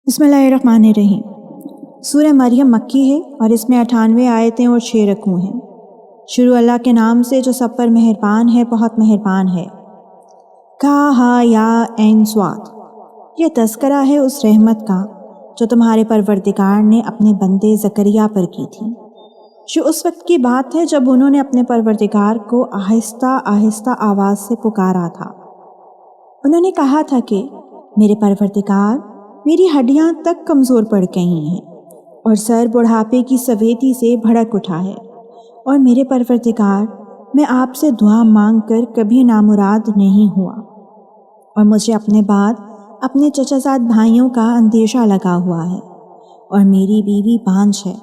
بسم اللہ الرحمن الرحیم۔ سورہ مریم مکی ہے اور اس میں 98 آیتیں اور 6 رکوع ہیں۔ شروع اللہ کے نام سے جو سب پر مہربان ہے، بہت مہربان ہے۔ کہا یا عین صاد، یہ تذکرہ ہے اس رحمت کا جو تمہارے پروردگار نے اپنے بندے زکریا پر کی تھی۔ جو اس وقت کی بات ہے جب انہوں نے اپنے پروردگار کو آہستہ آہستہ آواز سے پکارا تھا۔ انہوں نے کہا تھا کہ میرے پروردگار، میری ہڈیاں تک کمزور پڑ گئی ہیں اور سر بڑھاپے کی سویدی سے بھڑک اٹھا ہے، اور میرے پروردگار، میں آپ سے دعا مانگ کر کبھی نامراد نہیں ہوا، اور مجھے اپنے بعد اپنے چچا زاد بھائیوں کا اندیشہ لگا ہوا ہے، اور میری بیوی بانجھ ہے،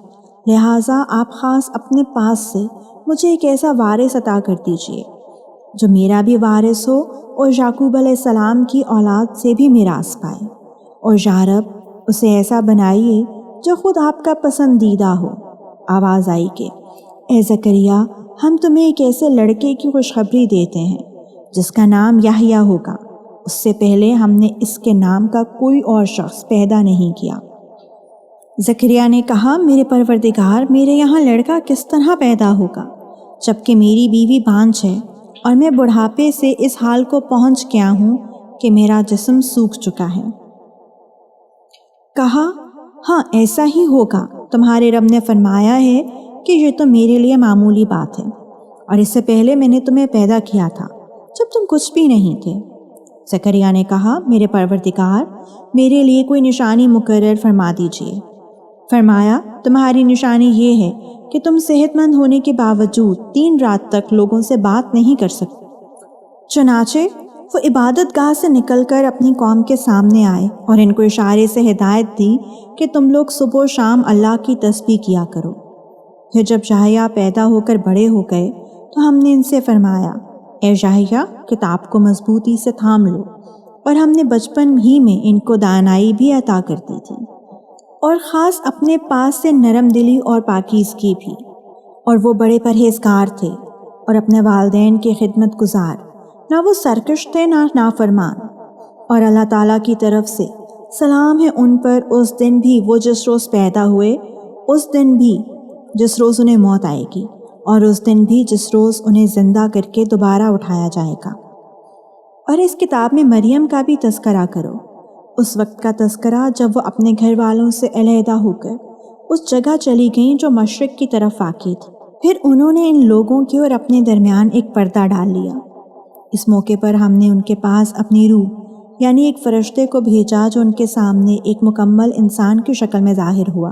لہٰذا آپ خاص اپنے پاس سے مجھے ایک ایسا وارث عطا کر دیجیے جو میرا بھی وارث ہو اور یعقوب علیہ السلام کی اولاد سے بھی میراث پائے، اور یا رب اسے ایسا بنائیے جو خود آپ کا پسندیدہ ہو۔ آواز آئی کہ اے زکریا، ہم تمہیں ایک ایسے لڑکے کی خوشخبری دیتے ہیں جس کا نام یحییٰ ہوگا، اس سے پہلے ہم نے اس کے نام کا کوئی اور شخص پیدا نہیں کیا۔ زکریا نے کہا، میرے پروردگار، میرے یہاں لڑکا کس طرح پیدا ہوگا جبکہ میری بیوی بانجھ ہے اور میں بڑھاپے سے اس حال کو پہنچ گیا ہوں کہ میرا جسم سوکھ چکا ہے۔ کہا، ہاں ایسا ہی ہوگا، تمہارے رب نے فرمایا ہے کہ یہ تو میرے لیے معمولی بات ہے، اور اس سے پہلے میں نے تمہیں پیدا کیا تھا جب تم کچھ بھی نہیں تھے۔ زکریا نے کہا، میرے پروردگار، میرے لیے کوئی نشانی مقرر فرما دیجیے۔ فرمایا، تمہاری نشانی یہ ہے کہ تم صحت مند ہونے کے باوجود 3 رات تک لوگوں سے بات نہیں کر سکتے۔ چنانچہ وہ عبادت گاہ سے نکل کر اپنی قوم کے سامنے آئے اور ان کو اشارے سے ہدایت دی کہ تم لوگ صبح و شام اللہ کی تسبیح کیا کرو۔ پھر جب یحییٰ پیدا ہو کر بڑے ہو گئے تو ہم نے ان سے فرمایا، اے یحییٰ، کتاب کو مضبوطی سے تھام لو، اور ہم نے بچپن ہی میں ان کو دانائی بھی عطا کر دی تھی، اور خاص اپنے پاس سے نرم دلی اور پاکیزگی بھی، اور وہ بڑے پرہیزگار تھے اور اپنے والدین کی خدمت گزار، نہ وہ سرکش تھے نہ نافرمان۔ اور اللہ تعالیٰ کی طرف سے سلام ہے ان پر اس دن بھی وہ جس روز پیدا ہوئے، اس دن بھی جس روز انہیں موت آئے گی، اور اس دن بھی جس روز انہیں زندہ کر کے دوبارہ اٹھایا جائے گا۔ اور اس کتاب میں مریم کا بھی تذکرہ کرو، اس وقت کا تذکرہ جب وہ اپنے گھر والوں سے علیحدہ ہو کر اس جگہ چلی گئیں جو مشرق کی طرف واقع تھی۔ پھر انہوں نے ان لوگوں کے اور اپنے درمیان ایک پردہ ڈال لیا۔ اس موقع پر ہم نے ان کے پاس اپنی روح یعنی ایک فرشتے کو بھیجا جو ان کے سامنے ایک مکمل انسان کی شکل میں ظاہر ہوا۔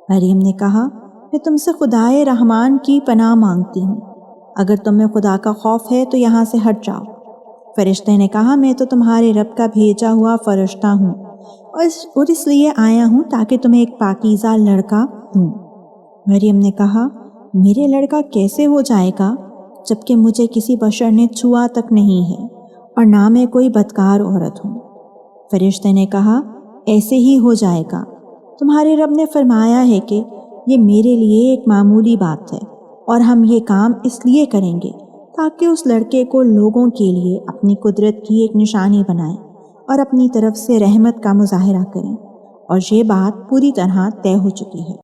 مریم نے کہا، میں تم سے خدائے رحمان کی پناہ مانگتی ہوں، اگر تمہیں خدا کا خوف ہے تو یہاں سے ہٹ جاؤ۔ فرشتے نے کہا، میں تو تمہارے رب کا بھیجا ہوا فرشتہ ہوں، اور اس لیے آیا ہوں تاکہ تمہیں ایک پاکیزہ لڑکا دوں۔ مریم نے کہا، میرے لڑکا کیسے ہو جائے گا جبکہ مجھے کسی بشر نے چھوا تک نہیں ہے، اور نہ میں کوئی بدکار عورت ہوں۔ فرشتے نے کہا، ایسے ہی ہو جائے گا، تمہارے رب نے فرمایا ہے کہ یہ میرے لیے ایک معمولی بات ہے، اور ہم یہ کام اس لیے کریں گے تاکہ اس لڑکے کو لوگوں کے لیے اپنی قدرت کی ایک نشانی بنائیں اور اپنی طرف سے رحمت کا مظاہرہ کریں، اور یہ بات پوری طرح طے ہو چکی ہے۔